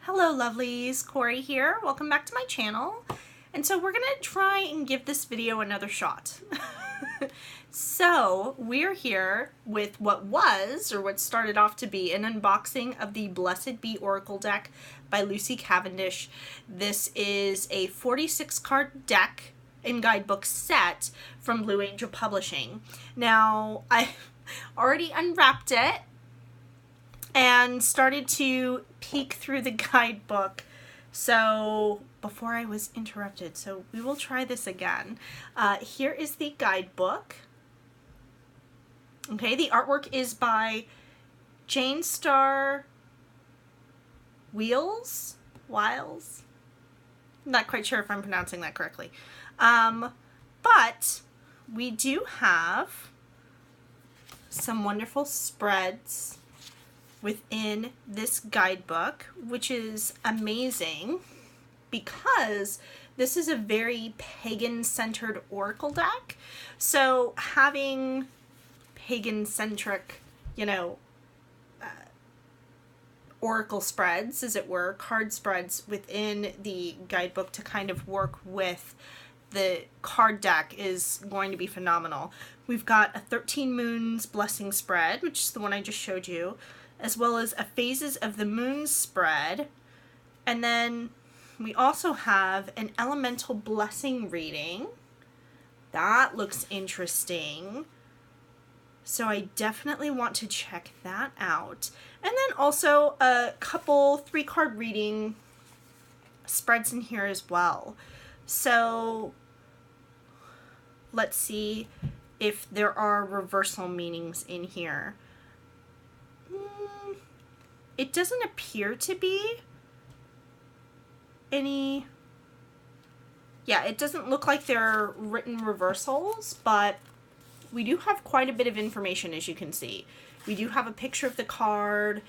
Hello lovelies, Cory here. Welcome back to my channel. And so we're gonna try and give this video another shot. So we're here with what started off to be an unboxing of the Blessed Be Oracle deck by Lucy Cavendish. This is a 46 card deck and guidebook set from Blue Angel Publishing. Now I already unwrapped it and started to peek through the guidebook so before I was interrupted. So we will try this again. Here is the guidebook. Okay, the artwork is by Jane Star Wiles. Not quite sure if I'm pronouncing that correctly. But we do have some wonderful spreads within this guidebook, which is amazing because this is a very pagan-centered oracle deck. So having pagan-centric, oracle spreads, as it were, card spreads within the guidebook to kind of work with the card deck is going to be phenomenal. We've got a 13 Moons Blessing spread, which is the one I just showed you, as well as a Phases of the Moon spread. And then we also have an Elemental Blessing reading. That looks interesting. So I definitely want to check that out. And then also a couple 3-card reading spreads in here as well. So let's see if there are reversal meanings in here. It doesn't appear to be any. Yeah, it doesn't look like they're written reversals, but we do have quite a bit of information, as you can see. We do have a picture of the card.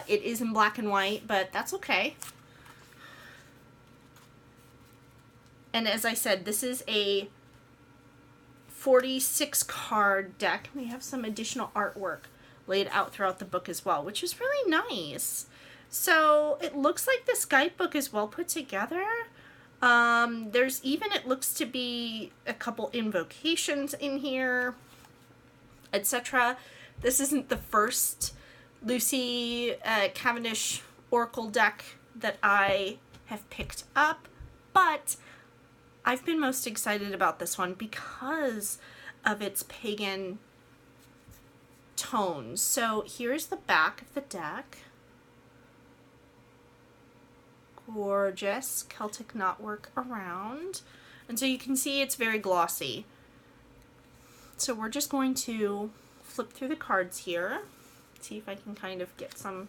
It is in black and white, but that's okay. And as I said, this is a 46 card deck. We have some additional artwork laid out throughout the book as well, which is really nice. So it looks like this guidebook is well put together. There's even, it looks to be a couple invocations in here, etc. This isn't the first Lucy Cavendish Oracle deck that I have picked up, but I've been most excited about this one because of its pagan tones. So here's the back of the deck. Gorgeous Celtic knotwork around. And so you can see it's very glossy. So we're just going to flip through the cards here. See if I can kind of get some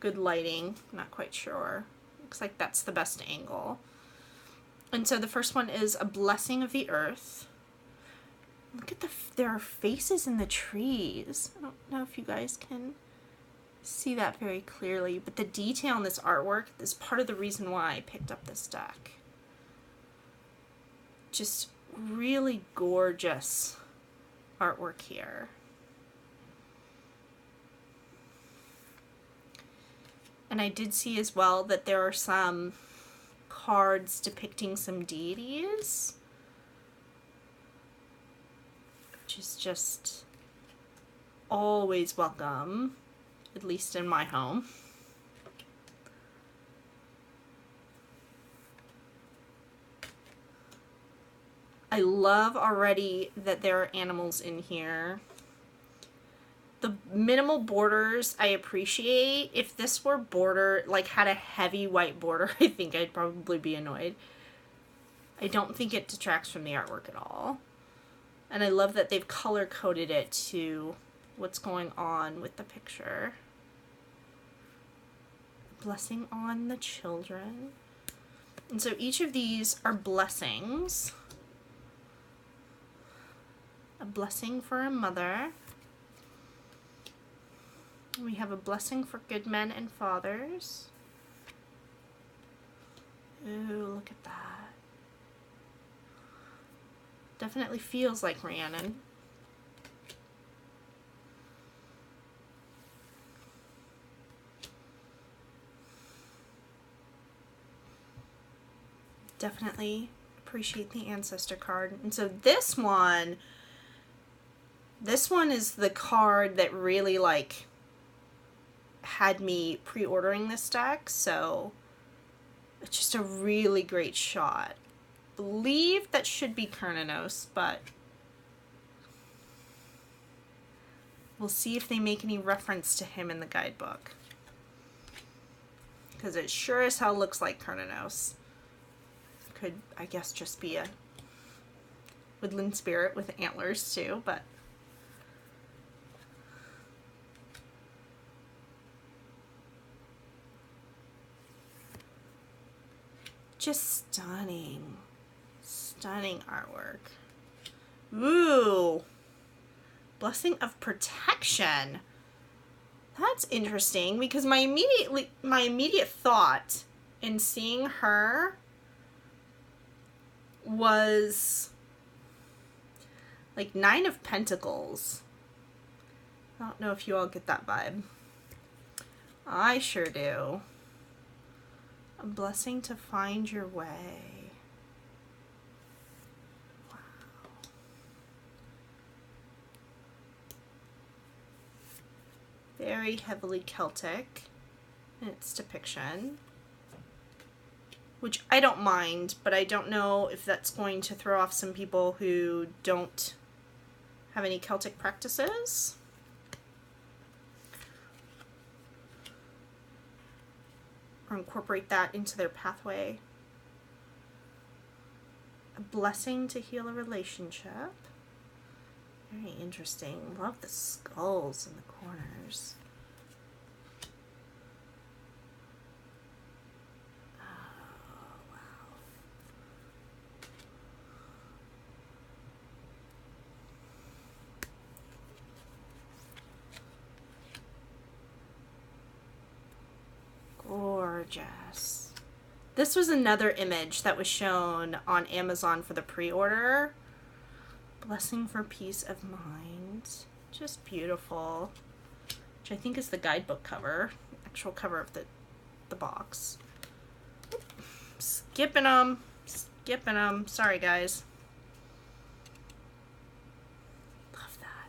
good lighting. Not quite sure. Looks like that's the best angle. And so the first one is A Blessing of the Earth. Look at there are faces in the trees. I don't know if you guys can see that very clearly, but the detail in this artwork is part of the reason why I picked up this deck. Just really gorgeous artwork here. And I did see as well that there are some cards depicting some deities, which is just always welcome, at least in my home. I love already that there are animals in here. The minimal borders I appreciate. If this were had a heavy white border, I think I'd probably be annoyed. I don't think it detracts from the artwork at all. And I love that they've color-coded it to what's going on with the picture. Blessing on the children. And so each of these are blessings. A blessing for a mother. We have a blessing for good men and fathers. Ooh, look at that. Definitely feels like Rhiannon. definitely appreciate the ancestor card. And so this one is the card that really like had me pre-ordering this deck, so it's just a really great shot. I believe that should be Kernanos, but we'll see if they make any reference to him in the guidebook, because it sure as hell looks like Kernanos. Could, I guess, just be a woodland spirit with antlers too, but just stunning. Stunning artwork. Ooh. Blessing of Protection. That's interesting, because my immediate thought in seeing her was like 9 of Pentacles. I don't know if you all get that vibe. I sure do. A blessing to find your way. Wow. Very heavily Celtic in its depiction, which I don't mind, but I don't know if that's going to throw off some people who don't have any Celtic practices. Or incorporate that into their pathway. A blessing to heal a relationship. Very interesting. Love the skulls in the corners. Oh, wow. Gorgeous. This was another image that was shown on Amazon for the pre-order. Blessing for peace of mind. Just beautiful. Which I think is the guidebook cover. Actual cover of the box. Skipping them. Skipping them. Sorry, guys. Love that.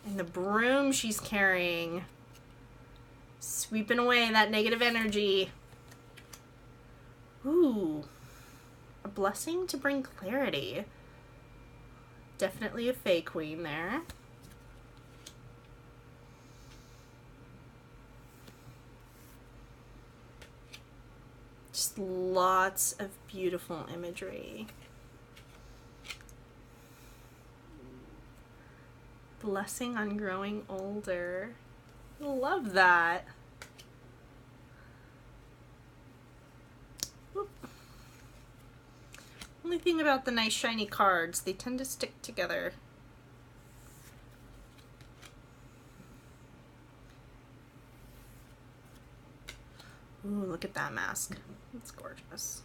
And the broom she's carrying. Sweeping away that negative energy. Ooh. A blessing to bring clarity. Definitely a Fae Queen there. Just lots of beautiful imagery. Blessing on growing older. Love that. Oop. Only thing about the nice shiny cards, they tend to stick together. Ooh, look at that mask. It's gorgeous.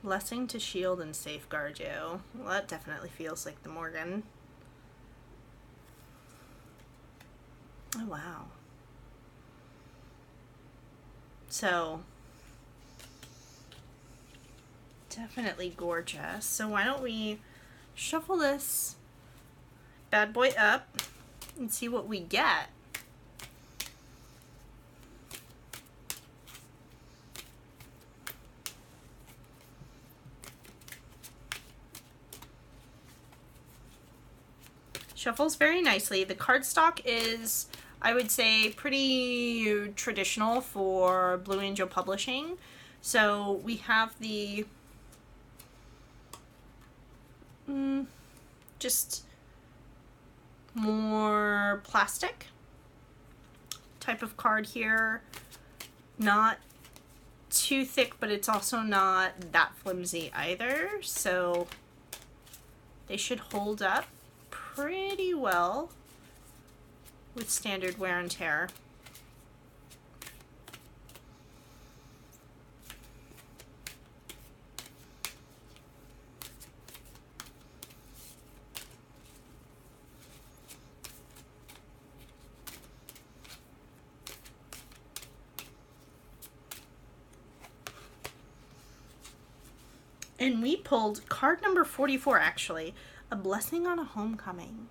Blessing to shield and safeguard you. Well, that definitely feels like the Morgan. Oh, wow. So, definitely gorgeous. So why don't we shuffle this bad boy up and see what we get. Shuffles very nicely. The cardstock is, I would say, pretty traditional for Blue Angel Publishing. So we have the just more plastic type of card here. Not too thick, but it's also not that flimsy either. So they should hold up pretty well with standard wear and tear. And we pulled card number 44, actually. A blessing on a homecoming.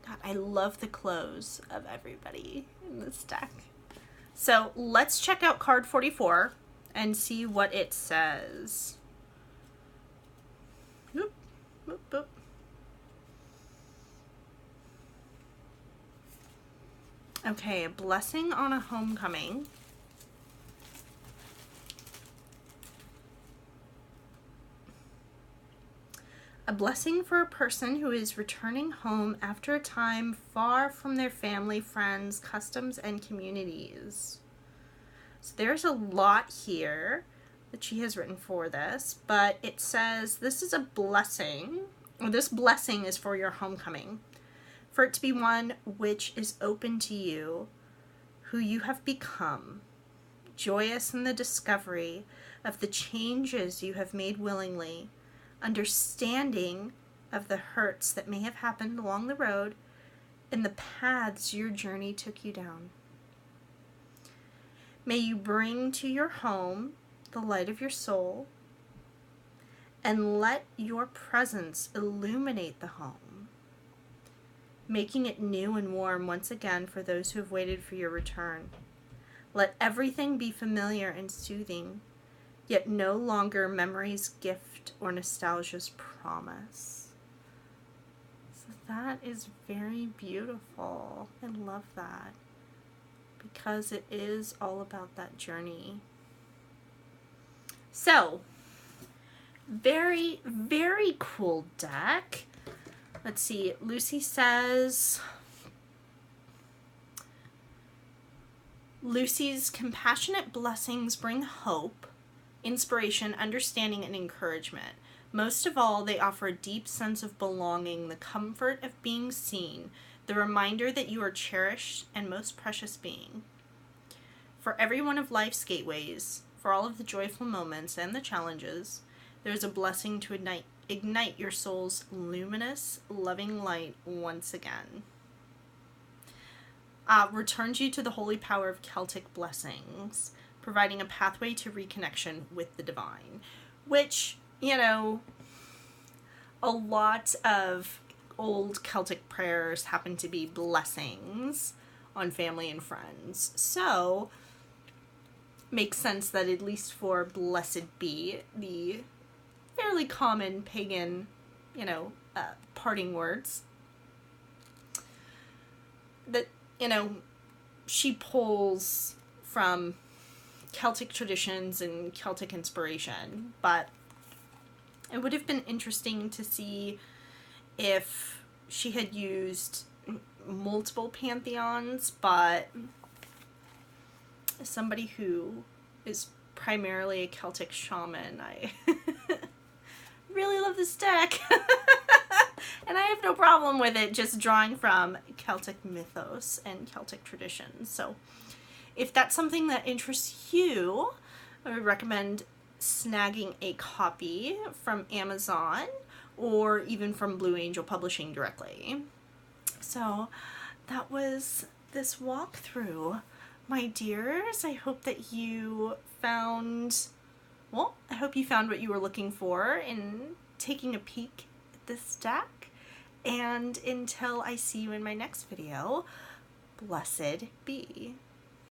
God, I love the clothes of everybody in this deck. So let's check out card 44 and see what it says. Boop, boop, boop. Okay, a blessing on a homecoming. A blessing for a person who is returning home after a time far from their family, friends, customs, and communities. So there's a lot here that she has written for this, but it says this is a blessing, or this blessing is for your homecoming, for it to be one which is open to you, who you have become, joyous in the discovery of the changes you have made willingly, understanding of the hurts that may have happened along the road and the paths your journey took you down. May you bring to your home the light of your soul and let your presence illuminate the home, making it new and warm once again for those who have waited for your return. Let everything be familiar and soothing, yet no longer memory's gift or nostalgia's promise. So that is very beautiful. I love that, because it is all about that journey. So, very, very cool deck. Let's see, Lucy says, Lucy's compassionate blessings bring hope, inspiration, understanding, and encouragement. Most of all, they offer a deep sense of belonging, the comfort of being seen, the reminder that you are cherished and most precious being. For every one of life's gateways, for all of the joyful moments and the challenges, there is a blessing to ignite your soul's luminous, loving light once again. Returns you to the holy power of Celtic blessings, providing a pathway to reconnection with the divine, which, you know, a lot of old Celtic prayers happen to be blessings on family and friends. So, makes sense that at least for blessed be, the fairly common pagan, parting words, that, she pulls from Celtic traditions and Celtic inspiration, but it would have been interesting to see if she had used multiple pantheons, but as somebody who is primarily a Celtic shaman, I really love this deck. And I have no problem with it just drawing from Celtic mythos and Celtic traditions. So if that's something that interests you, I would recommend snagging a copy from Amazon or even from Blue Angel Publishing directly. So that was this walkthrough, my dears. I hope that you found, I hope you found what you were looking for in taking a peek at this deck. And until I see you in my next video, blessed be.